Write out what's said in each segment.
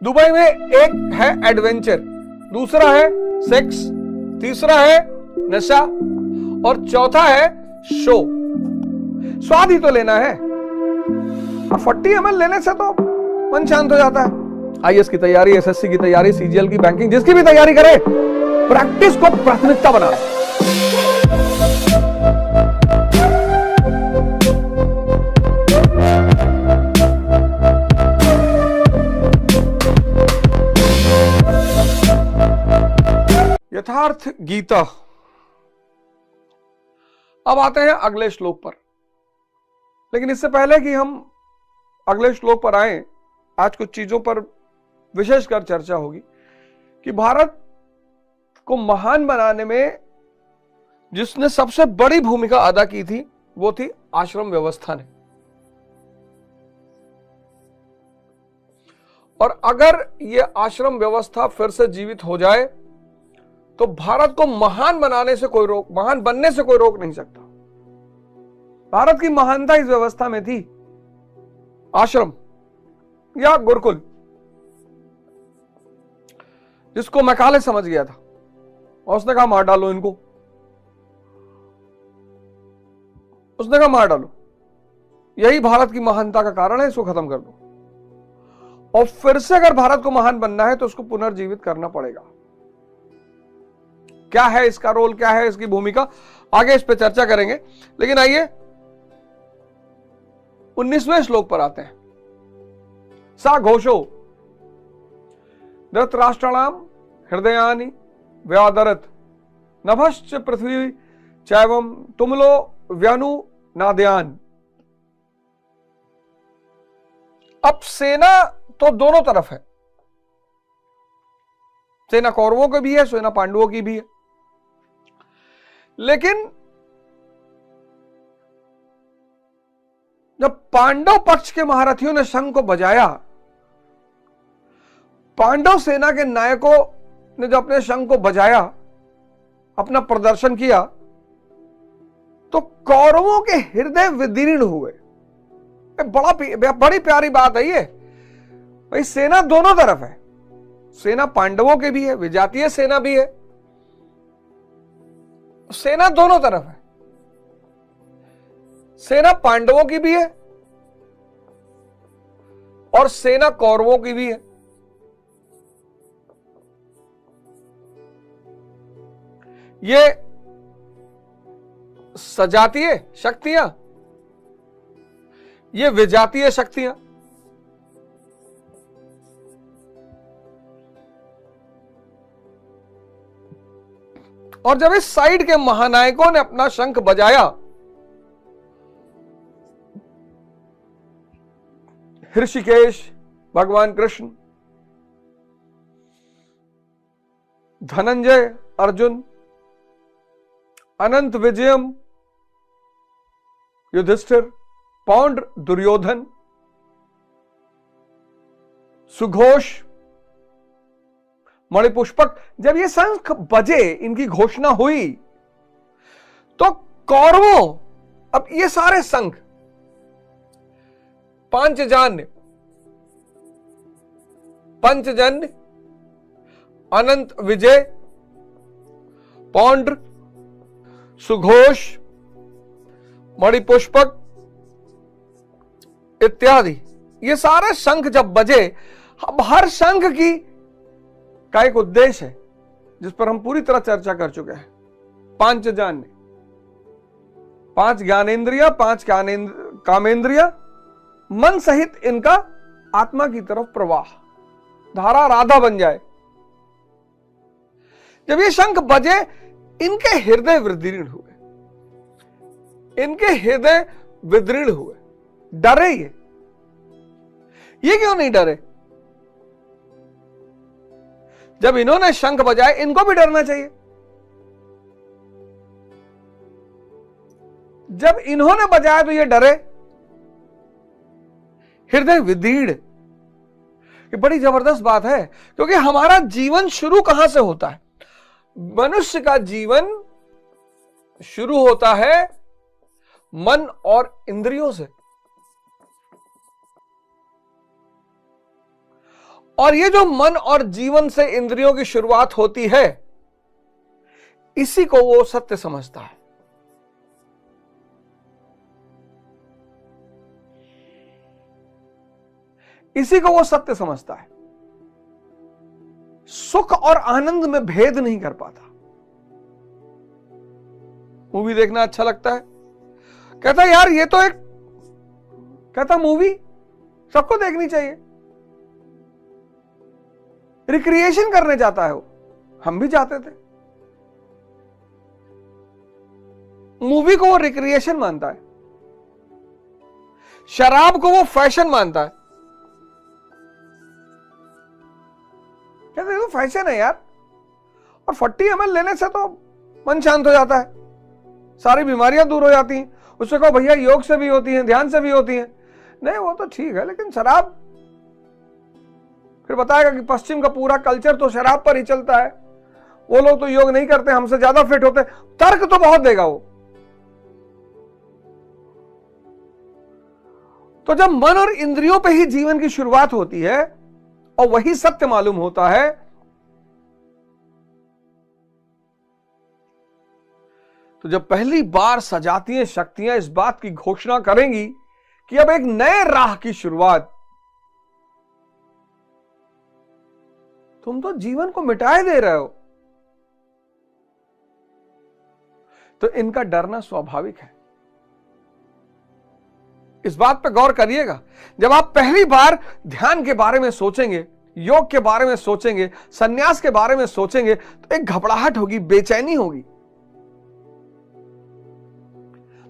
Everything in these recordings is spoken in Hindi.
दुबई में एक है एडवेंचर, दूसरा है सेक्स, तीसरा है नशा और चौथा है शो। स्वाद ही तो लेना है। 40 ml लेने से तो मन शांत हो जाता है। आईएएस की तैयारी, एसएससी की तैयारी, सीजीएल की, बैंकिंग, जिसकी भी तैयारी करें, प्रैक्टिस को प्राथमिकता बना। यथार्थ गीता। अब आते हैं अगले श्लोक पर, लेकिन इससे पहले कि हम अगले श्लोक पर आए, आज कुछ चीजों पर विशेषकर चर्चा होगी कि भारत को महान बनाने में जिसने सबसे बड़ी भूमिका अदा की थी वो थी आश्रम व्यवस्था ने। और अगर यह आश्रम व्यवस्था फिर से जीवित हो जाए तो भारत को महान बनने से कोई रोक नहीं सकता। भारत की महानता इस व्यवस्था में थी, आश्रम या गुरुकुल, जिसको मैकाले समझ गया था और उसने कहा मार डालो इनको। उसने कहा मार डालो, यही भारत की महानता का कारण है, इसको खत्म कर दो। और फिर से अगर भारत को महान बनना है तो उसको पुनर्जीवित करना पड़ेगा। क्या है इसका रोल, क्या है इसकी भूमिका, आगे इस पर चर्चा करेंगे। लेकिन आइए 19वें श्लोक पर आते हैं। सा घोषो धृतराष्ट्राणाम हृदयानि व्यादरत नभश्च पृथ्वी चैवम तुमलो व्यनुनादयान। अब सेना तो दोनों तरफ है, सेना कौरवों की भी है, सेना पांडवों की भी है। लेकिन जब पांडव पक्ष के महारथियों ने शंख को बजाया, पांडव सेना के नायकों ने जब अपने शंख को बजाया, अपना प्रदर्शन किया, तो कौरवों के हृदय विदीर्ण हुए। बड़ी प्यारी बात है ये भाई। सेना दोनों तरफ है, सेना पांडवों की भी है, विजातीय सेना भी है, सेना दोनों तरफ है। सेना पांडवों की भी है और सेना कौरवों की भी है। ये सजातीय शक्तियां, ये विजातीय शक्तियां। और जब इस साइड के महानायकों ने अपना शंख बजाया, ऋषिकेश, भगवान कृष्ण, धनंजय, अर्जुन, अनंत विजयम, युधिष्ठिर, पौंड्र, दुर्योधन, सुघोष, मणिपुष्पक, जब ये शंख बजे, इनकी घोषणा हुई, तो कौरवों, अब ये सारे शंख, पांचजन्य, अनंत विजय, पौंड्र, सुघोष, मणिपुष्पक इत्यादि, ये सारे शंख जब बजे, अब हर शंख का एक उद्देश्य है जिस पर हम पूरी तरह चर्चा कर चुके हैं। पांचजन्य, 5 ज्ञानेंद्रिया, 5 कामेंद्रिया, मन सहित इनका आत्मा की तरफ प्रवाह, धारा राधा बन जाए। जब ये शंख बजे, इनके हृदय विदीर्ण हुए, इनके हृदय विदीर्ण हुए, डरे ये क्यों नहीं डरे? जब इन्होंने शंख बजाए, इनको भी डरना चाहिए। जब इन्होंने बजाया तो ये डरे, हृदय विदीर्ण। ये बड़ी जबरदस्त बात है, क्योंकि हमारा जीवन शुरू कहां से होता है? मनुष्य का जीवन शुरू होता है मन और इंद्रियों से, और ये जो मन और जीवन से इंद्रियों की शुरुआत होती है, इसी को वो सत्य समझता है। इसी को वो सत्य समझता है। सुख और आनंद में भेद नहीं कर पाता। मूवी देखना अच्छा लगता है, कहता यार ये तो एक, कहता मूवी सबको देखनी चाहिए। रिक्रिएशन करने जाता है वो, हम भी जाते थे। मूवी को वो रिक्रिएशन मानता है, शराब को वो फैशन मानता है। कहते हैं तो फैशन है यार, और 40 ml लेने से तो मन शांत हो जाता है, सारी बीमारियां दूर हो जाती हैं। उससे कहो भैया योग से भी होती हैं, ध्यान से भी होती हैं। नहीं वो तो ठीक है, लेकिन शराब, फिर बताएगा कि पश्चिम का पूरा कल्चर तो शराब पर ही चलता है, वो लोग तो योग नहीं करते, हमसे ज्यादा फिट होते। तर्क तो बहुत देगा वो। तो जब मन और इंद्रियों पे ही जीवन की शुरुआत होती है और वही सत्य मालूम होता है, तो जब पहली बार सजातीय शक्तियां इस बात की घोषणा करेंगी कि अब एक नए राह की शुरुआत, तुम तो जीवन को मिटाए दे रहे हो, तो इनका डरना स्वाभाविक है। इस बात पे गौर करिएगा, जब आप पहली बार ध्यान के बारे में सोचेंगे, योग के बारे में सोचेंगे, सन्यास के बारे में सोचेंगे, तो एक घबराहट होगी, बेचैनी होगी।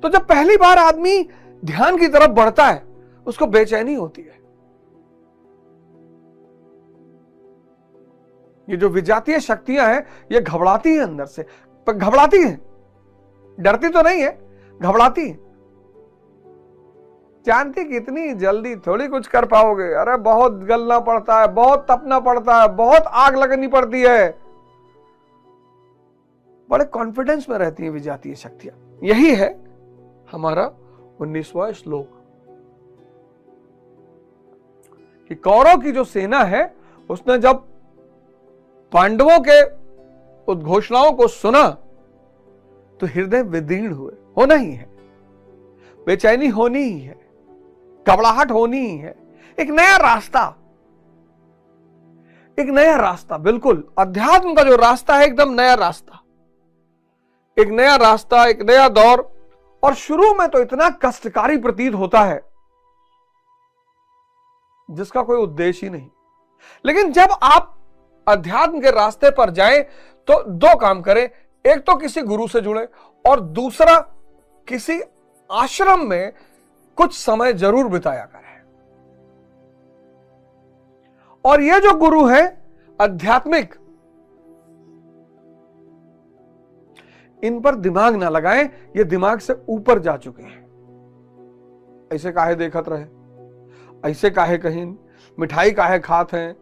तो जब पहली बार आदमी ध्यान की तरफ बढ़ता है, उसको बेचैनी होती है। ये जो विजातीय शक्तियां हैं, ये घबराती हैं अंदर से, पर घबराती हैं, डरती तो नहीं है, घबराती है। जानती कितनी जल्दी थोड़ी कुछ कर पाओगे, अरे बहुत गलना पड़ता है, बहुत तपना पड़ता है, बहुत आग लगनी पड़ती है। बड़े कॉन्फिडेंस में रहती है विजातीय शक्तियां। यही है हमारा 19वां श्लोक, कि कौरव की जो सेना है, उसने जब पांडवों के उद्घोषणाओं को सुना तो हृदय विदीर्ण हुए। होना ही है, बेचैनी होनी ही है, घबराहट होनी ही है। एक नया रास्ता, एक नया रास्ता, बिल्कुल अध्यात्म का जो रास्ता है, एकदम नया रास्ता, एक नया रास्ता, एक नया दौर। और शुरू में तो इतना कष्टकारी प्रतीत होता है जिसका कोई उद्देश्य ही नहीं। लेकिन जब आप अध्यात्म के रास्ते पर जाएं तो दो काम करें, एक तो किसी गुरु से जुड़े और दूसरा किसी आश्रम में कुछ समय जरूर बिताया करें। और ये जो गुरु है आध्यात्मिक, इन पर दिमाग ना लगाएं, ये दिमाग से ऊपर जा चुके हैं। ऐसे काहे देखत रहे, ऐसे काहे कहीं, मिठाई काहे खात हैं,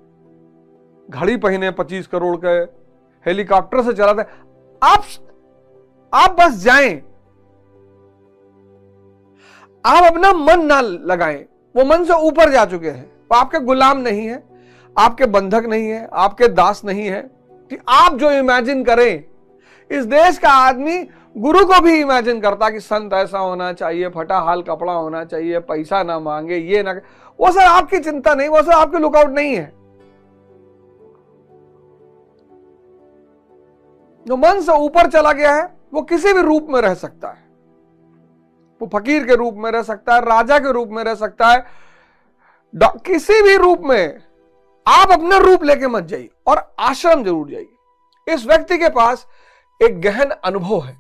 घड़ी पहने 25 करोड़ के, हेलीकॉप्टर से चलाते। आप बस जाएं, आप अपना मन ना लगाएं, वो मन से ऊपर जा चुके हैं। वो आपके गुलाम नहीं है, आपके बंधक नहीं है, आपके दास नहीं है कि आप जो इमेजिन करें। इस देश का आदमी गुरु को भी इमेजिन करता कि संत ऐसा होना चाहिए, फटा हाल कपड़ा होना चाहिए, पैसा ना मांगे, ये ना, वो सब आपकी चिंता नहीं, वो सब आपके लुकआउट नहीं है। जो मन से ऊपर चला गया है वो किसी भी रूप में रह सकता है। वो फकीर के रूप में रह सकता है, राजा के रूप में रह सकता है, किसी भी रूप में। आप अपना रूप लेके मत जाइए और आश्रम जरूर जाइए। इस व्यक्ति के पास एक गहन अनुभव है,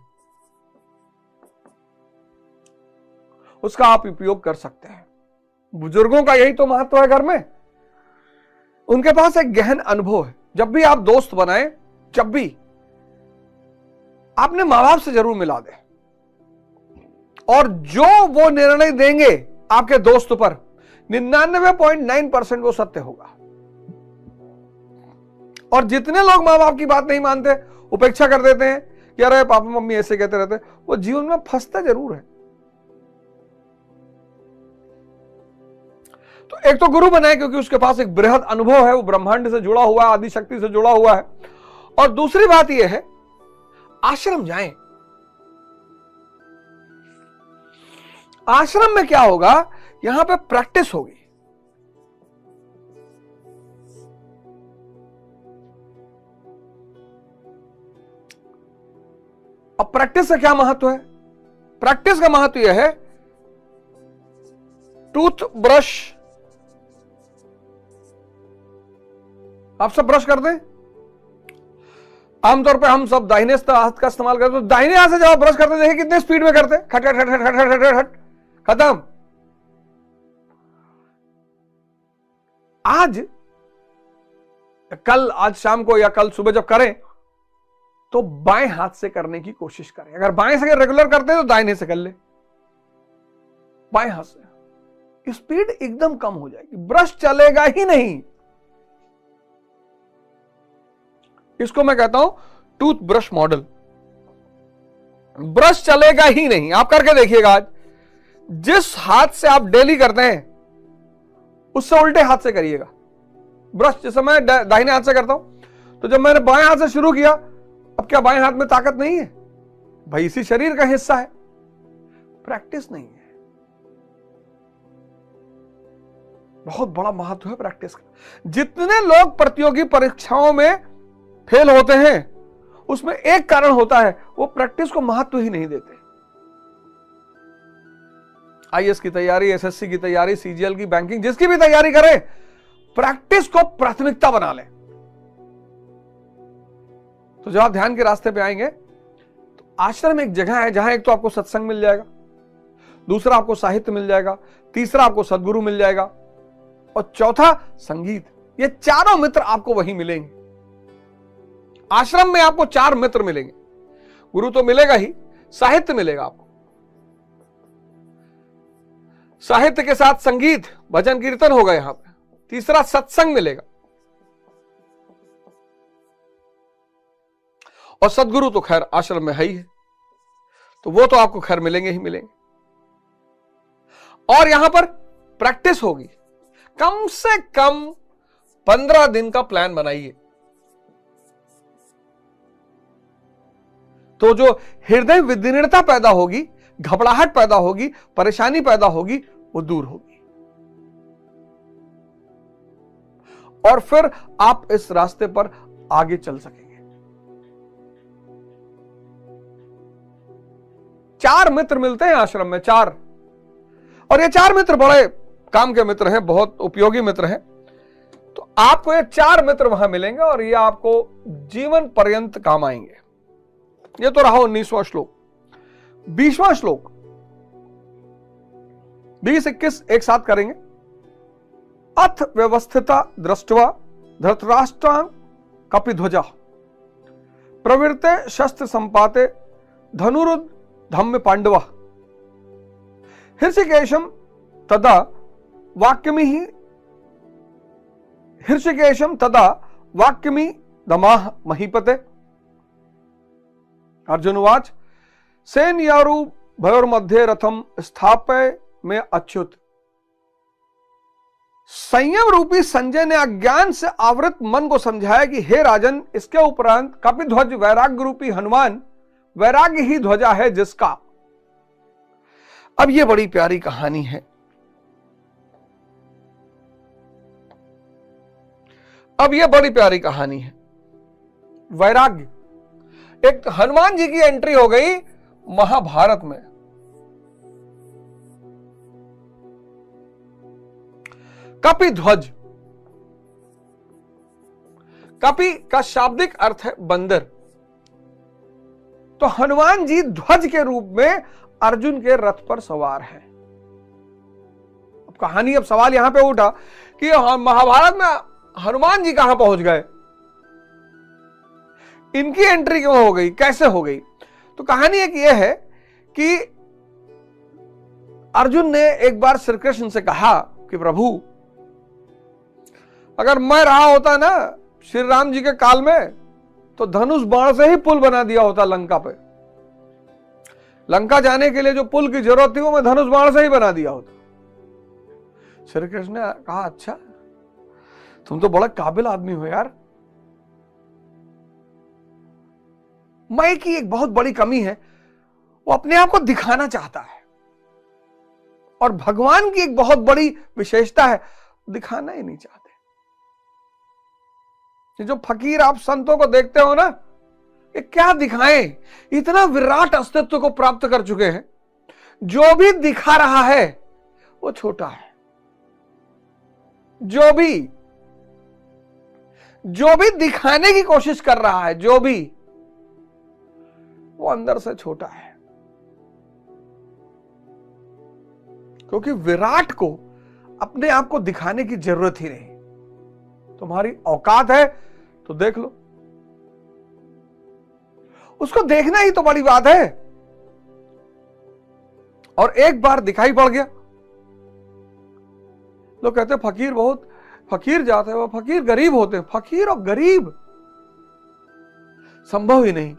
उसका आप उपयोग कर सकते हैं। बुजुर्गों का यही तो महत्व है घर में, उनके पास एक गहन अनुभव है। जब भी आप दोस्त बनाएं, जब भी आपने मां बाप से जरूर मिला दें, और जो वो निर्णय देंगे आपके दोस्त पर 99.9% वो सत्य होगा। और जितने लोग मां बाप की बात नहीं मानते, उपेक्षा कर देते हैं कि अरे पापा मम्मी ऐसे कहते रहते, वो जीवन में फंसते जरूर है। तो एक तो गुरु बनाए क्योंकि उसके पास एक बृहद अनुभव है, वो ब्रह्मांड से जुड़ा हुआ है, आदि शक्ति से जुड़ा हुआ है। और दूसरी बात यह है, आश्रम जाएं। आश्रम में क्या होगा, यहां पे प्रैक्टिस होगी। अब प्रैक्टिस का क्या महत्व है? प्रैक्टिस का महत्व यह है, टूथ ब्रश आप सब ब्रश करते हैं। आमतौर पे हम सब दाहिने हाथ का इस्तेमाल करते हैं, तो दाहिने हाथ से जब आप ब्रश करते देखिए कितने स्पीड में करते हैं, खट खट खट खट खट खट खट, खत्म। आज शाम को या कल सुबह जब करें तो बाएं हाथ से करने की कोशिश करें। अगर बाएं से रेगुलर करते हैं तो दाहिने से कर ले, बाएं हाथ से, स्पीड एकदम कम हो जाएगी, ब्रश चलेगा ही नहीं। इसको मैं कहता हूं टूथ ब्रश मॉडल। ब्रश चलेगा ही नहीं। आप करके देखिएगा, आज जिस हाथ से आप डेली करते हैं उससे उल्टे हाथ से करिएगा ब्रश। जैसे मैं दाहिने हाथ से करता हूं, तो जब मैंने बाएं हाथ से शुरू किया, अब क्या बाएं हाथ में ताकत नहीं है? भाई इसी शरीर का हिस्सा है, प्रैक्टिस नहीं है। बहुत बड़ा महत्व है प्रैक्टिस का। जितने लोग प्रतियोगी परीक्षाओं में फेल होते हैं, उसमें एक कारण होता है, वो प्रैक्टिस को महत्व ही नहीं देते। आईएएस की तैयारी, एसएससी की तैयारी, सीजीएल की, बैंकिंग, जिसकी भी तैयारी करें, प्रैक्टिस को प्राथमिकता बना लें। तो जब आप ध्यान के रास्ते पे आएंगे, तो आश्रम एक जगह है जहां एक तो आपको सत्संग मिल जाएगा, दूसरा आपको साहित्य मिल जाएगा, तीसरा आपको सदगुरु मिल जाएगा, और चौथा संगीत। ये चारों मित्र आपको वहीं मिलेंगे। आश्रम में आपको 4 मित्र मिलेंगे। गुरु तो मिलेगा ही, साहित्य मिलेगा आपको, साहित्य के साथ संगीत, भजन कीर्तन होगा यहां पे, तीसरा सत्संग मिलेगा, और सदगुरु तो खैर आश्रम में है ही है, तो वो तो आपको खैर मिलेंगे ही मिलेंगे। और यहां पर प्रैक्टिस होगी। कम से कम 15 दिन का प्लान बनाइए, तो जो हृदय विदीर्णता पैदा होगी, घबराहट पैदा होगी, परेशानी पैदा होगी, वो दूर होगी। और फिर आप इस रास्ते पर आगे चल सकेंगे। 4 मित्र मिलते हैं आश्रम में, 4। और ये 4 मित्र बड़े काम के मित्र हैं, बहुत उपयोगी मित्र हैं। तो आपको ये 4 मित्र वहां मिलेंगे और ये आपको जीवन पर्यंत काम आएंगे। ये तो रहा 19वां श्लोक। 20वां श्लोक 20-21 एक साथ करेंगे। अथ व्यवस्थिता दृष्ट्वा धृतराष्ट्रां कपिध्वजा प्रवृत्ते शस्त्र संपाते धनुरुद्ध धम्म पांडवा हृषिकेशम तदा वाक्यमी दमाह महीपते। अर्जुन उवाच सेनयारु भयोर्मध्ये रथम स्थापय में अच्युत। संयम रूपी संजय ने अज्ञान से आवृत मन को समझाया कि हे राजन, इसके उपरांत कपिध्वज वैराग्य रूपी हनुमान, वैराग्य ही ध्वजा है जिसका। अब यह बड़ी प्यारी कहानी है। वैराग्य, एक हनुमान जी की एंट्री हो गई महाभारत में। कपिध्वज, कपि का शाब्दिक अर्थ है बंदर। तो हनुमान जी ध्वज के रूप में अर्जुन के रथ पर सवार हैं। अब कहानी, अब सवाल यहां पे उठा कि महाभारत में हनुमान जी कहां पहुंच गए, इनकी एंट्री क्यों हो गई, कैसे हो गई? तो कहानी एक यह है कि अर्जुन ने एक बार श्री कृष्ण से कहा कि प्रभु, अगर मैं रहा होता ना श्री राम जी के काल में, तो धनुष बाण से ही पुल बना दिया होता लंका पे। लंका जाने के लिए जो पुल की जरूरत थी वो मैं धनुष बाण से ही बना दिया होता। श्री कृष्ण ने कहा, अच्छा तुम तो बड़ा काबिल आदमी हो यार। मैं की एक बहुत बड़ी कमी है, वो अपने आप को दिखाना चाहता है, और भगवान की एक बहुत बड़ी विशेषता है, दिखाना ही नहीं चाहते। ये जो फकीर आप संतों को देखते हो ना, ये क्या दिखाएं, इतना विराट अस्तित्व को प्राप्त कर चुके हैं। जो भी दिखा रहा है वो छोटा है, जो भी दिखाने की कोशिश कर रहा है, जो भी, वो अंदर से छोटा है। क्योंकि विराट को अपने आप को दिखाने की जरूरत ही नहीं। तुम्हारी औकात है तो देख लो, उसको देखना ही तो बड़ी बात है। और एक बार दिखाई पड़ गया, लोग कहते फकीर बहुत फकीर जाते हैं, वो फकीर गरीब होते हैं। फकीर और गरीब संभव ही नहीं।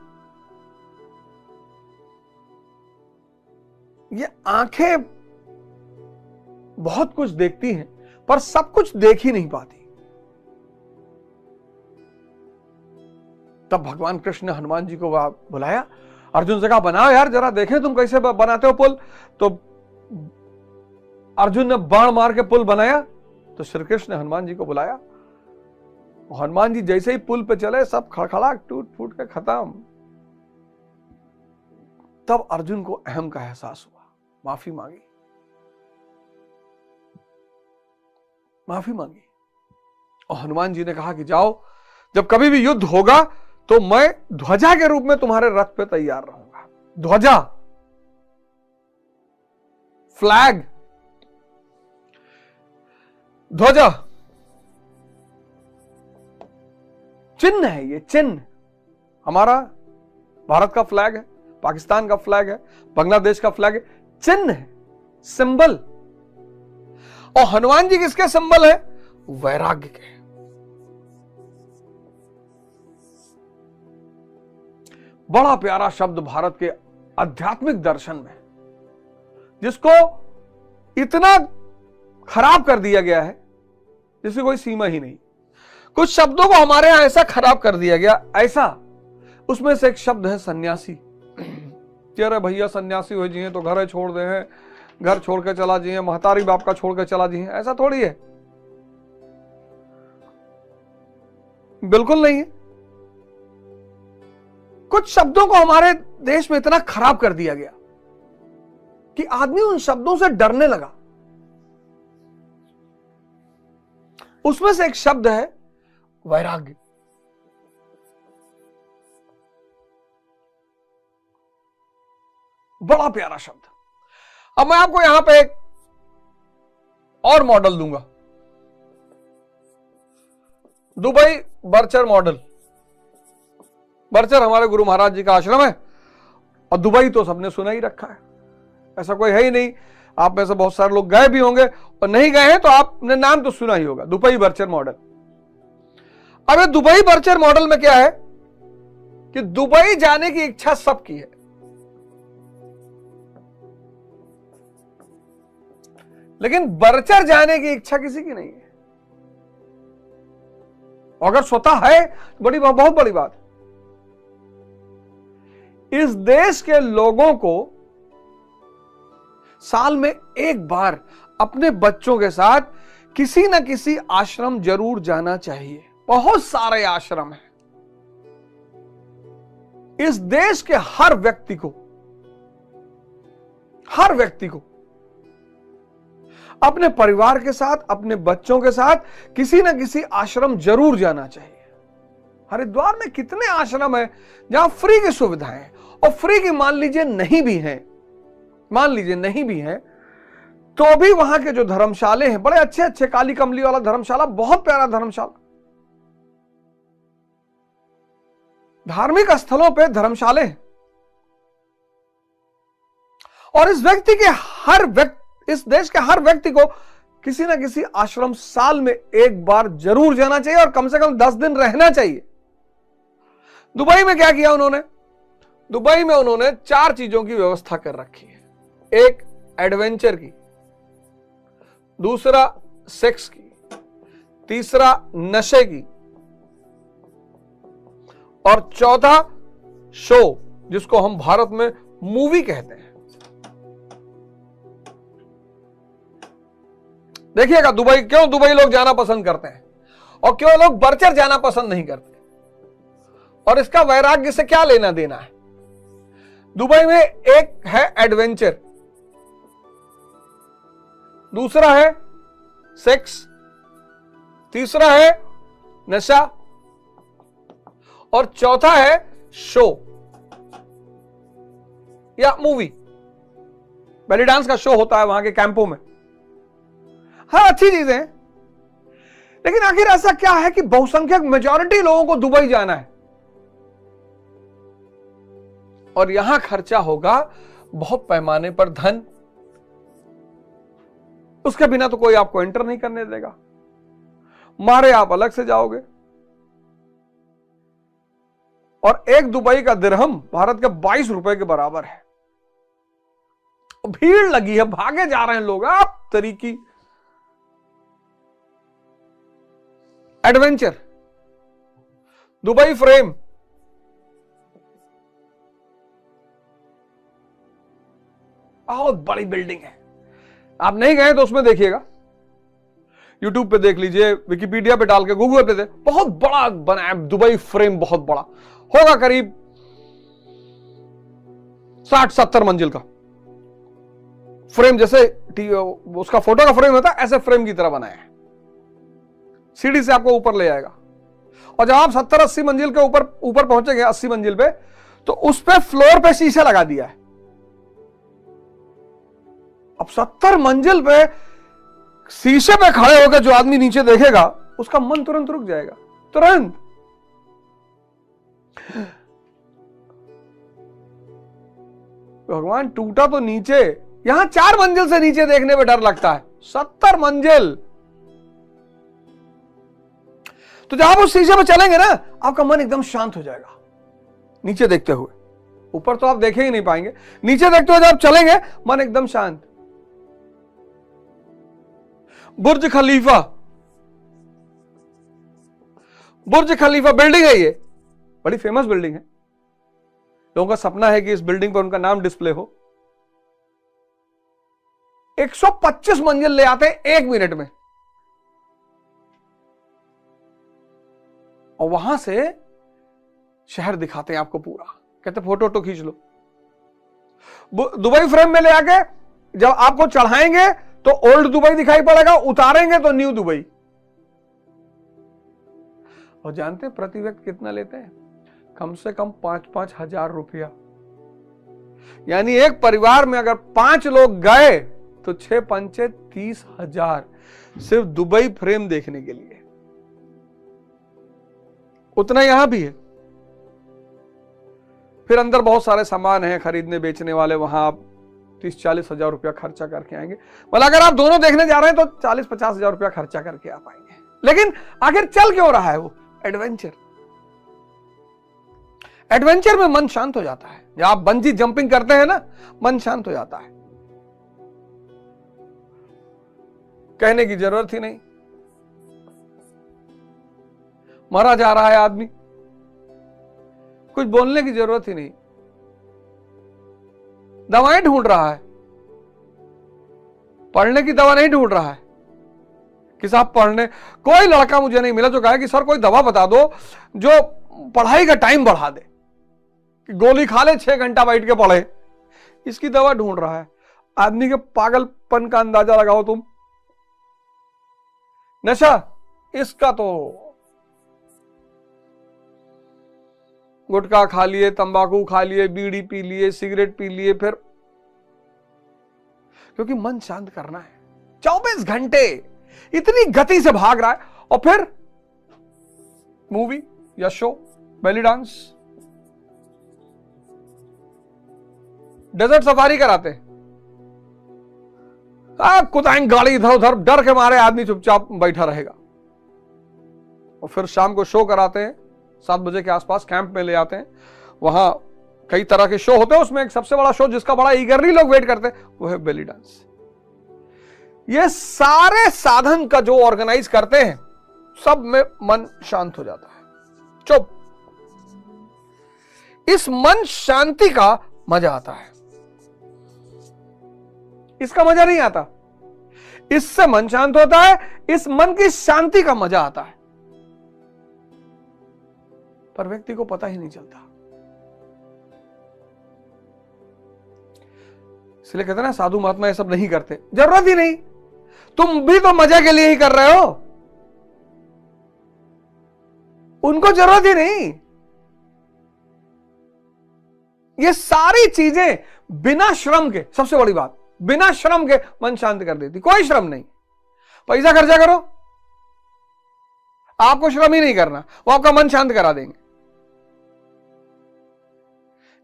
ये आंखें बहुत कुछ देखती हैं, पर सब कुछ देख ही नहीं पाती। तब भगवान कृष्ण ने हनुमान जी को बुलाया, अर्जुन से कहा, बनाओ यार जरा देखें तुम कैसे बनाते हो पुल। तो अर्जुन ने बाण मार के पुल बनाया। तो श्री कृष्ण ने हनुमान जी को बुलाया, हनुमान जी जैसे ही पुल पे चले, सब खड़खड़ा टूट फूट के खत्म। तब अर्जुन को अहम का एहसास हुआ, माफी मांगी। और हनुमान जी ने कहा कि जाओ, जब कभी भी युद्ध होगा तो मैं ध्वजा के रूप में तुम्हारे रथ पे तैयार रहूंगा। ध्वजा, फ्लैग, ध्वजा चिन्ह है। ये चिन्ह हमारा भारत का फ्लैग है, पाकिस्तान का फ्लैग है, बांग्लादेश का फ्लैग है, चिन्ह है, सिंबल। और हनुमान जी किसके सिंबल है? वैराग्य के। बड़ा प्यारा शब्द भारत के आध्यात्मिक दर्शन में, जिसको इतना खराब कर दिया गया है जिसकी कोई सीमा ही नहीं। कुछ शब्दों को हमारे यहां ऐसा खराब कर दिया गया, ऐसा, उसमें से एक शब्द है सन्यासी। अरे भैया सन्यासी हो जिए तो घर छोड़ दे हैं, घर छोड़ के चला जिए, महतारी बाप का छोड़ के चला जिए। ऐसा थोड़ी है, बिल्कुल नहीं है। कुछ शब्दों को हमारे देश में इतना खराब कर दिया गया कि आदमी उन शब्दों से डरने लगा। उसमें से एक शब्द है वैराग्य। बड़ा प्यारा शब्द। अब मैं आपको यहां पे एक और मॉडल दूंगा, दुबई बर्चर मॉडल। बर्चर हमारे गुरु महाराज जी का आश्रम है, और दुबई तो सबने सुना ही रखा है, ऐसा कोई है ही नहीं। आप में से बहुत सारे लोग गए भी होंगे, और नहीं गए हैं तो आपने नाम तो सुना ही होगा, दुबई बर्चर मॉडल। अब ये दुबई बर्चर मॉडल में क्या है कि दुबई जाने की इच्छा सबकी है, लेकिन बर्चर जाने की इच्छा किसी की नहीं है। अगर स्वतः है बहुत बड़ी बात। इस देश के लोगों को साल में एक बार अपने बच्चों के साथ किसी न किसी आश्रम जरूर जाना चाहिए। बहुत सारे आश्रम हैं। इस देश के हर व्यक्ति को अपने परिवार के साथ, अपने बच्चों के साथ किसी न किसी आश्रम जरूर जाना चाहिए। हरिद्वार में कितने आश्रम हैं जहां फ्री की सुविधाएं हैं, और फ्री की मान लीजिए नहीं भी हैं, तो भी वहां के जो धर्मशाले हैं, बड़े अच्छे अच्छे, काली कमली वाला धर्मशाला, बहुत प्यारा धर्मशाला। धार्मिक स्थलों पे धर्मशाले हैं, और इस देश के हर व्यक्ति को किसी ना किसी आश्रम साल में एक बार जरूर जाना चाहिए, और कम से कम 10 दिन रहना चाहिए। दुबई में क्या किया उन्होंने? दुबई में उन्होंने 4 चीजों की व्यवस्था कर रखी है। एक, एडवेंचर की, दूसरा सेक्स की, तीसरा नशे की, और चौथा शो, जिसको हम भारत में मूवी कहते हैं। देखिएगा दुबई, क्यों दुबई लोग जाना पसंद करते हैं और क्यों लोग बर्चर जाना पसंद नहीं करते, और इसका वैराग्य से क्या लेना देना है। दुबई में एक है एडवेंचर, दूसरा है सेक्स, तीसरा है नशा, और चौथा है शो या मूवी। बेली डांस का शो होता है वहां के कैंपों में। हाँ, अच्छी चीजें हैं, लेकिन आखिर ऐसा क्या है कि बहुसंख्यक मेजॉरिटी लोगों को दुबई जाना है और यहां खर्चा होगा बहुत पैमाने पर धन। उसके बिना तो कोई आपको एंटर नहीं करने देगा, मारे आप अलग से जाओगे। और एक दुबई का दिरहम भारत के 22 रुपए के बराबर है। भीड़ लगी है, भागे जा रहे हैं लोग। आप तरीकी एडवेंचर, दुबई फ्रेम, बहुत बड़ी बिल्डिंग है। आप नहीं गए तो उसमें देखिएगा, यूट्यूब पे देख लीजिए, विकिपीडिया पे डाल के, गूगल पे दे, बहुत बड़ा बना है दुबई फ्रेम। बहुत बड़ा होगा, करीब 60-70 मंजिल का फ्रेम। जैसे उसका फोटो का फ्रेम होता है, ऐसे फ्रेम की तरह बनाया है। सीढ़ी से आपको ऊपर ले जाएगा, और जब आप 70-80 मंजिल के ऊपर पहुंचेंगे, 80 मंजिल पे, तो उस पे फ्लोर पे शीशा लगा दिया है। अब 70 मंजिल पे शीशे पे खड़े होकर जो आदमी नीचे देखेगा, उसका मन तुरंत रुक जाएगा, तुरंत। भगवान, टूटा तो नीचे, यहां 4 मंजिल से नीचे देखने में डर लगता है, 70 मंजिल। तो जब आप उस शीशे पे चलेंगे ना, आपका मन एकदम शांत हो जाएगा नीचे देखते हुए। ऊपर तो आप देखे ही नहीं पाएंगे, नीचे देखते हुए जब आप चलेंगे, मन एकदम शांत। बुर्ज खलीफा, बुर्ज खलीफा बिल्डिंग है, ये बड़ी फेमस बिल्डिंग है। लोगों का सपना है कि इस बिल्डिंग पर उनका नाम डिस्प्ले हो। 125 मंजिल ले आते हैं 1 मिनट में, और वहां से शहर दिखाते हैं आपको पूरा। कहते फोटो खींच लो। दुबई फ्रेम में ले आके जब आपको चढ़ाएंगे तो ओल्ड दुबई दिखाई पड़ेगा, उतारेंगे तो न्यू दुबई। और जानते हैं प्रति व्यक्ति कितना लेते हैं? कम से कम 5-5 हजार रुपया। यानी एक परिवार में अगर 5 लोग गए तो 6-5 30,000 सिर्फ दुबई फ्रेम देखने के लिए। उतना यहां भी है। फिर अंदर बहुत सारे सामान हैं, खरीदने बेचने वाले, वहां आप 30-40 हजार रुपया खर्चा करके आएंगे। मतलब अगर आप दोनों देखने जा रहे हैं तो 40-50 हजार रुपया खर्चा करके आ पाएंगे। लेकिन आखिर चल क्यों रहा है वो? एडवेंचर। एडवेंचर में मन शांत हो जाता है। जब आप बंजी जंपिंग करते हैं ना, मन शांत हो जाता है। कहने की जरूरत ही नहीं, मरा जा रहा है आदमी, कुछ बोलने की जरूरत ही नहीं, दवाएं ढूंढ रहा है, पढ़ने की दवा नहीं ढूंढ रहा है कि साहब पढ़ने। कोई लड़का मुझे नहीं मिला जो कहे कि सर कोई दवा बता दो जो पढ़ाई का टाइम बढ़ा दे, कि गोली खा ले 6 घंटा बैठ के पढ़े। इसकी दवा ढूंढ रहा है। आदमी के पागलपन का अंदाजा लगाओ तुम। नशा, इसका तो गुटखा खा लिए, तंबाकू खा लिए, बीड़ी पी लिए, सिगरेट पी लिए, फिर क्योंकि मन शांत करना है। 24 घंटे इतनी गति से भाग रहा है, और फिर मूवी या show, belly dance, desert safari कराते हैं। कुदाएंगे गाड़ी इधर उधर, डर के मारे आदमी चुपचाप बैठा रहेगा। और फिर शाम को शो कराते हैं, 7 बजे के आसपास कैंप में ले आते हैं। वहां कई तरह के शो होते हैं, उसमें एक सबसे बड़ा शो जिसका बड़ा ईगरली लोग वेट करते हैं वो है बेली डांस। ये सारे साधन का जो ऑर्गेनाइज करते हैं, सब में मन शांत हो जाता है, चुप। इस मन शांति का मजा आता है, इसका मजा नहीं आता। इससे मन शांत होता है, इस मन की शांति का मजा आता है, पर व्यक्ति को पता ही नहीं चलता। इसलिए कहते हैं ना, साधु महात्मा ये सब नहीं करते, जरूरत ही नहीं। तुम भी तो मजे के लिए ही कर रहे हो, उनको जरूरत ही नहीं। ये सारी चीजें बिना श्रम के, सबसे बड़ी बात, बिना श्रम के मन शांत कर देती। कोई श्रम नहीं, पैसा खर्चा करो, आपको श्रम ही नहीं करना, वो आपका मन शांत करा देंगे।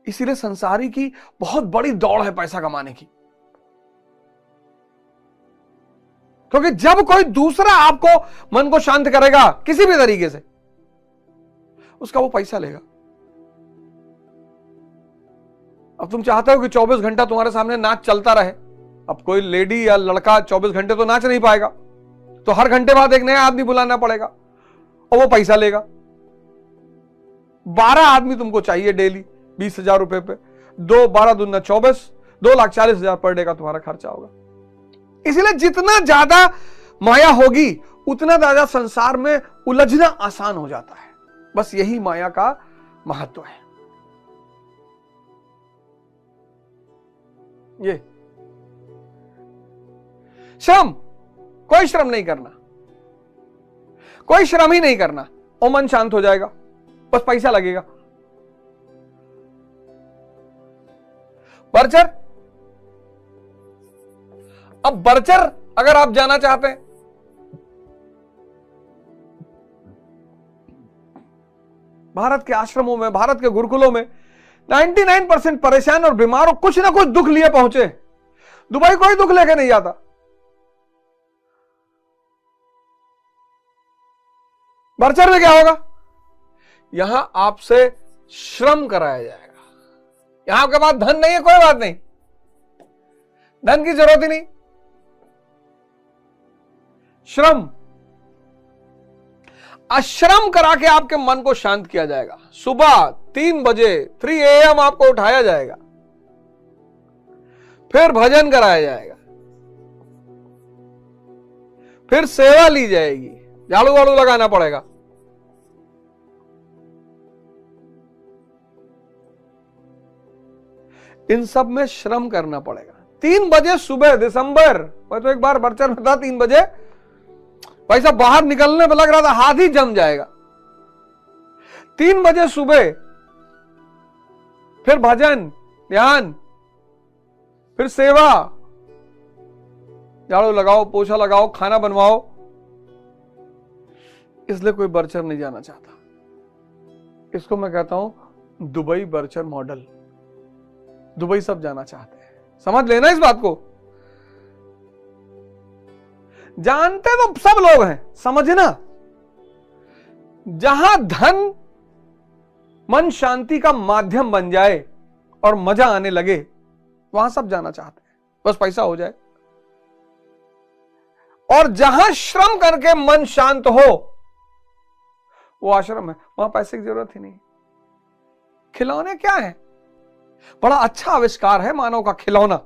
इसीलिए संसारी की बहुत बड़ी दौड़ है पैसा कमाने की, क्योंकि जब कोई दूसरा आपको मन को शांत करेगा किसी भी तरीके से, उसका वो पैसा लेगा। अब तुम चाहते हो कि 24 घंटा तुम्हारे सामने नाच चलता रहे। अब कोई लेडी या लड़का 24 घंटे तो नाच नहीं पाएगा, तो हर घंटे बाद एक नया आदमी बुलाना पड़ेगा और वो पैसा लेगा। 12 आदमी तुमको चाहिए डेली, 20,000 रुपए पे, 12 दूना 24, 2,40,000 पर डे का तुम्हारा खर्चा होगा। इसलिए जितना ज्यादा माया होगी उतना ज्यादा संसार में उलझना आसान हो जाता है। बस यही माया का महत्व है। ये श्रम, कोई श्रम नहीं करना, कोई श्रम ही नहीं करना, और मन शांत हो जाएगा, बस पैसा लगेगा। बर्चर, अब बर्चर अगर आप जाना चाहते हैं, भारत के आश्रमों में, भारत के गुरुकुलों में 99% परेशान और बीमार और कुछ ना कुछ दुख लिए पहुंचे। दुबई कोई दुख लेके नहीं जाता। बर्चर में क्या होगा? यहां आपसे श्रम कराया जाएगा। यहां आपके पास धन नहीं है, कोई बात नहीं, धन की जरूरत ही नहीं। श्रम, अश्रम करा के आपके मन को शांत किया जाएगा। सुबह 3 बजे 3 AM आपको उठाया जाएगा, फिर भजन कराया जाएगा, फिर सेवा ली जाएगी, झाड़ू वाड़ू लगाना पड़ेगा। इन सब में श्रम करना पड़ेगा। 3 बजे सुबह, दिसंबर, मैं तो एक बार बर्चर में था, 3 बजे भाई साहब बाहर निकलने में लग रहा था हाथ ही जम जाएगा। 3 बजे सुबह, फिर भजन, ध्यान, फिर सेवा, झाड़ू लगाओ, पोछा लगाओ, खाना बनवाओ। इसलिए कोई बर्चर नहीं जाना चाहता। इसको मैं कहता हूं दुबई बर्चर मॉडल। दुबई सब जाना चाहते हैं, समझ लेना इस बात को। जानते तो सब लोग हैं, समझना, जहां धन मन शांति का माध्यम बन जाए और मजा आने लगे, वहां सब जाना चाहते हैं, बस पैसा हो जाए। और जहां श्रम करके मन शांत हो, वो आश्रम है, वहां पैसे की जरूरत ही नहीं। खिलौने क्या है? बड़ा अच्छा आविष्कार है मानव का खिलौना।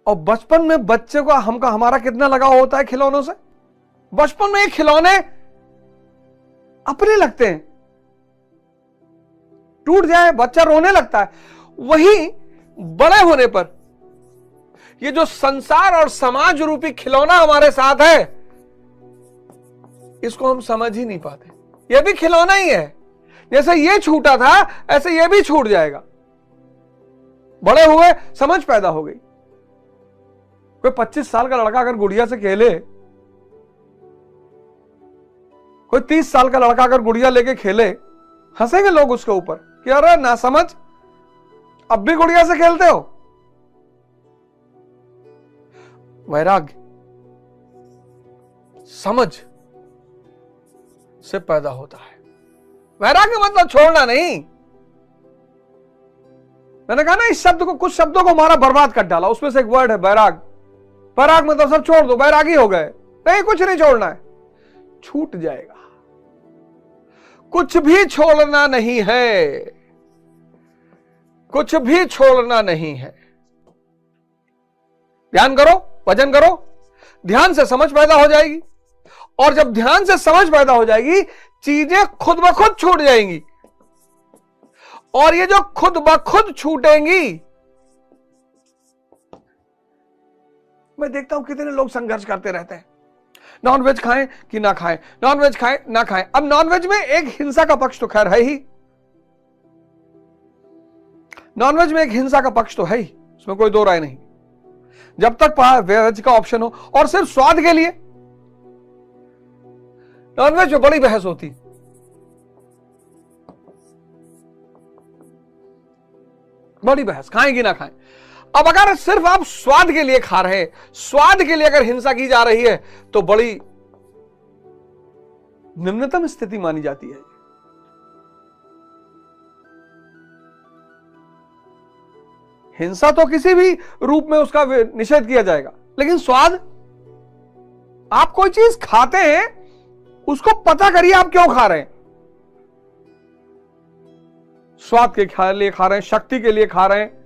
और बचपन में बच्चे को हमारा कितना लगाव होता है खिलौनों से। बचपन में ये खिलौने अपने लगते हैं, टूट जाए बच्चा रोने लगता है। वही बड़े होने पर ये जो संसार और समाज रूपी खिलौना हमारे साथ है, इसको हम समझ ही नहीं पाते। ये भी खिलौना ही है, जैसे ये छूटा था ऐसे ये भी छूट जाएगा। बड़े हुए समझ पैदा हो गई। कोई 25 साल का लड़का अगर गुड़िया से खेले, कोई 30 साल का लड़का अगर गुड़िया लेके खेले, हंसेंगे लोग उसके ऊपर कि अरे ना समझ, अब भी गुड़िया से खेलते हो। वैराग्य, समझ से पैदा होता है। वैराग्य मतलब छोड़ना नहीं। मैंने कहा ना, इस शब्द को, कुछ शब्दों को हमारा बर्बाद कर डाला। उसमें से एक वर्ड है वैराग। वैराग मतलब सब छोड़ दो, वैरागी हो गए। नहीं, कुछ नहीं छोड़ना है, छूट जाएगा। कुछ भी छोड़ना नहीं है, कुछ भी छोड़ना नहीं है। ध्यान करो, भजन करो, ध्यान से समझ पैदा हो जाएगी। और जब ध्यान से समझ पैदा हो जाएगी, चीजें खुद ब खुद छूट जाएंगी। और ये जो खुद ब खुद छूटेंगी, मैं देखता हूं कितने लोग संघर्ष करते रहते हैं, नॉनवेज खाएं कि ना खाएं, नॉनवेज खाएं ना खाएं। अब नॉनवेज में एक हिंसा का पक्ष तो खैर है ही, नॉनवेज में एक हिंसा का पक्ष तो है ही, उसमें कोई दो राय नहीं। जब तक वेज का ऑप्शन हो और सिर्फ स्वाद के लिए, नॉनवेज में बड़ी बहस होती, बड़ी बहस, खाएं कि ना खाएं। अब अगर सिर्फ आप स्वाद के लिए खा रहे हैं, स्वाद के लिए अगर हिंसा की जा रही है, तो बड़ी निम्नतम स्थिति मानी जाती है। हिंसा तो किसी भी रूप में उसका निषेध किया जाएगा, लेकिन स्वाद, आप कोई चीज खाते हैं, उसको पता करिए आप क्यों खा रहे हैं। स्वाद के लिए खा रहे हैं, शक्ति के लिए खा रहे हैं।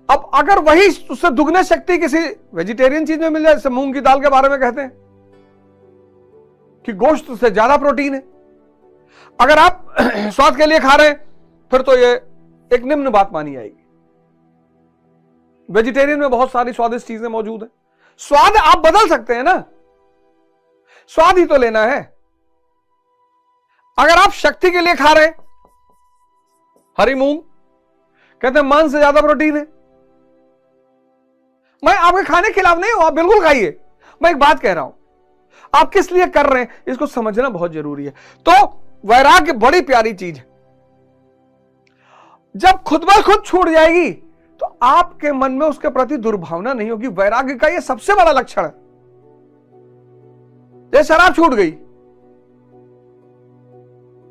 अब अगर वही उससे दुगने शक्ति किसी वेजिटेरियन चीज में मिल जाए, जैसे मूंग की दाल के बारे में कहते हैं कि गोश्त से ज्यादा प्रोटीन है, अगर आप स्वाद के लिए खा रहे हैं, फिर तो ये एक निम्न बात मानी जाएगी। वेजिटेरियन में बहुत सारी स्वादिष्ट चीजें मौजूद हैं। स्वाद आप बदल सकते हैं ना, स्वाद ही तो लेना है। अगर आप शक्ति के लिए खा रहे हैं हरी मूंग, कहते हैं मांस से ज्यादा प्रोटीन है, मैं आपके खाने के खिलाफ नहीं हूं, आप बिल्कुल खाइए। मैं एक बात कह रहा हूं, आप किस लिए कर रहे हैं इसको समझना बहुत जरूरी है। तो वैराग्य बड़ी प्यारी चीज है। जब खुद ब खुद छूट जाएगी, तो आपके मन में उसके प्रति दुर्भावना नहीं होगी। वैराग्य का यह सबसे बड़ा लक्षण है। जैसे शराब छूट गई,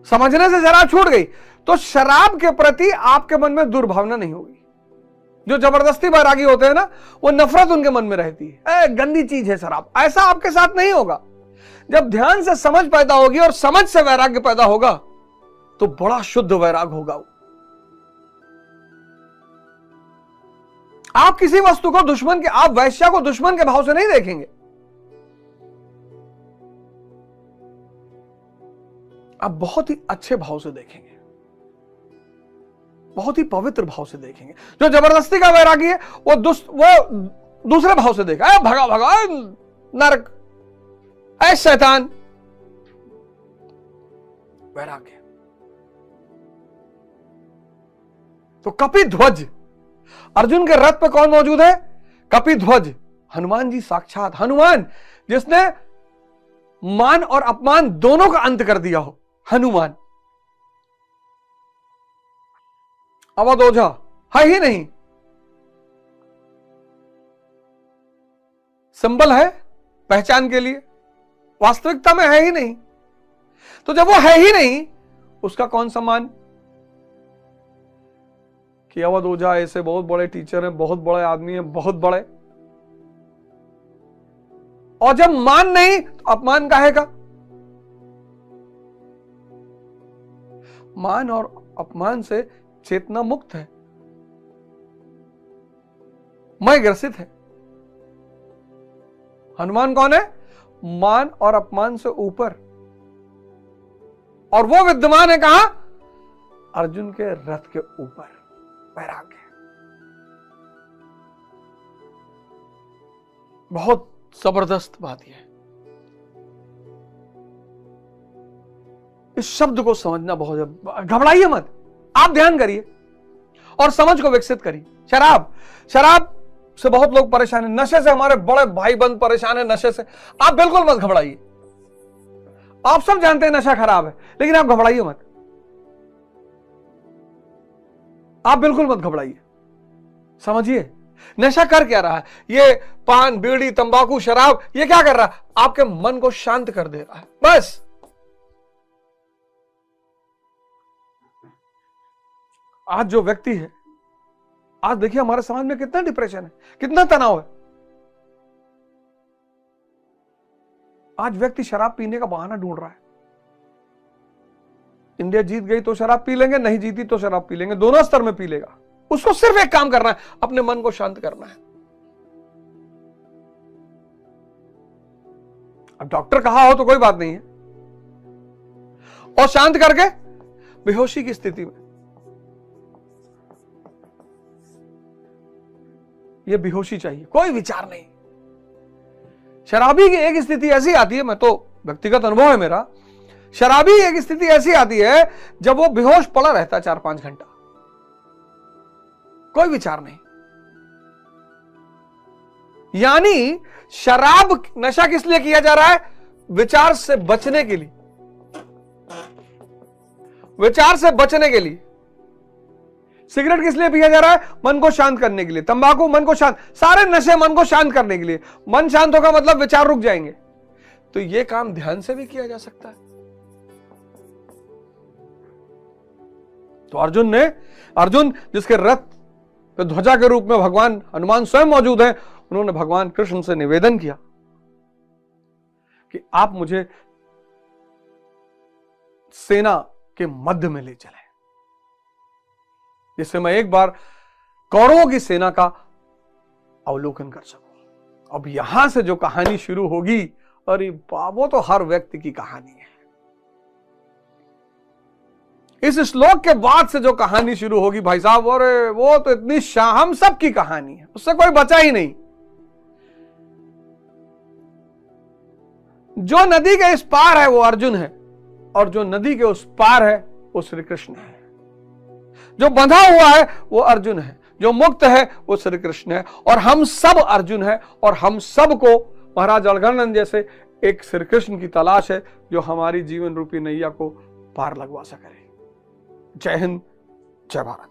समझने से शराब छूट गई, तो शराब के प्रति आपके मन में दुर्भावना नहीं होगी। जो जबरदस्ती वैरागी होते हैं ना, वो नफरत उनके मन में रहती है, गंदी चीज है शराब, ऐसा आपके साथ नहीं होगा। जब ध्यान से समझ पैदा होगी और समझ से वैराग्य पैदा होगा, तो बड़ा शुद्ध वैराग होगा वो। आप किसी वस्तु को दुश्मन के, आप वैश्या को दुश्मन के भाव से नहीं देखेंगे, आप बहुत ही अच्छे भाव से देखेंगे, बहुत ही पवित्र भाव से देखेंगे। जो जबरदस्ती का वैरागी है, वो दूसरे भाव से देखा, भगा भगा नरक, ऐ शैतान, वैराग्य। तो कपिध्वज, अर्जुन के रथ पे कौन मौजूद है? कपिध्वज, हनुमान जी साक्षात। हनुमान जिसने मान और अपमान दोनों का अंत कर दिया हो, हनुमान। अवध ओझा है ही नहीं, सिंबल है पहचान के लिए, वास्तविकता में है ही नहीं। तो जब वो है ही नहीं, उसका कौन सम्मान कि अवध ओझा ऐसे बहुत बड़े टीचर हैं, बहुत बड़े आदमी हैं, बहुत बड़े। और जब मान नहीं, तो अपमान काहे का? मान और अपमान से चेतना मुक्त है, मैं ग्रसित है। हनुमान कौन है? मान और अपमान से ऊपर, और वो विद्यमान है कहां? अर्जुन के रथ के ऊपर। वैराग्य बहुत जबरदस्त बात यह है। इस शब्द को समझना बहुत, घबराइए मत, आप ध्यान करिए और समझ को विकसित करिए। शराब से बहुत लोग परेशान हैं, नशे से हमारे बड़े भाई बंद परेशान है, नशे से। आप बिल्कुल मत घबराइए, आप सब जानते हैं नशा खराब है, लेकिन आप घबराइए मत, आप बिल्कुल मत घबराइए। समझिए नशा कर क्या रहा है। ये पान, बीड़ी, तंबाकू, शराब, ये क्या कर रहा है? आपके मन को शांत कर दे रहा है, बस। आज जो व्यक्ति है, आज देखिए हमारे समाज में कितना डिप्रेशन है, कितना तनाव है। आज व्यक्ति शराब पीने का बहाना ढूंढ रहा है। इंडिया जीत गई तो शराब पी लेंगे, नहीं जीती तो शराब पी लेंगे, दोनों स्तर में पी लेगा। उसको सिर्फ एक काम करना है, अपने मन को शांत करना है। अब डॉक्टर कहा हो तो कोई बात नहीं है, और शांत करके बेहोशी की स्थिति में, यह बेहोशी चाहिए, कोई विचार नहीं। शराबी की एक स्थिति ऐसी आती है, मैं तो व्यक्तिगत अनुभव है मेरा, शराबी एक स्थिति ऐसी आती है जब वो बेहोश पड़ा रहता है 4-5 घंटा, कोई विचार नहीं। यानी शराब नशा किस लिए किया जा रहा है? विचार से बचने के लिए, विचार से बचने के लिए। सिगरेट किस लिए पिया जा रहा है? मन को शांत करने के लिए। तंबाकू मन को शांत, सारे नशे मन को शांत करने के लिए। मन शांत होगा मतलब विचार रुक जाएंगे। तो यह काम ध्यान से भी किया जा सकता है। तो अर्जुन जिसके रथ पे ध्वजा के रूप में भगवान हनुमान स्वयं मौजूद हैं, उन्होंने भगवान कृष्ण से निवेदन किया कि आप मुझे सेना के मध्य में ले चले, जिससे मैं एक बार कौरवों की सेना का अवलोकन कर सकूं। अब यहां से जो कहानी शुरू होगी, अरे वो तो हर व्यक्ति की कहानी है। इस श्लोक के बाद से जो कहानी शुरू होगी भाई साहब, अरे वो तो इतनी हम सब की कहानी है, उससे कोई बचा ही नहीं। जो नदी के इस पार है वो अर्जुन है, और जो नदी के उस पार है वो श्री कृष्ण है। जो बंधा हुआ है वो अर्जुन है, जो मुक्त है वो श्री कृष्ण है, और हम सब अर्जुन है। और हम सब को महाराज अलगनंद जैसे एक श्री कृष्ण की तलाश है, जो हमारी जीवन रूपी नैया को पार लगवा सके। जय हिंद, जय भारत।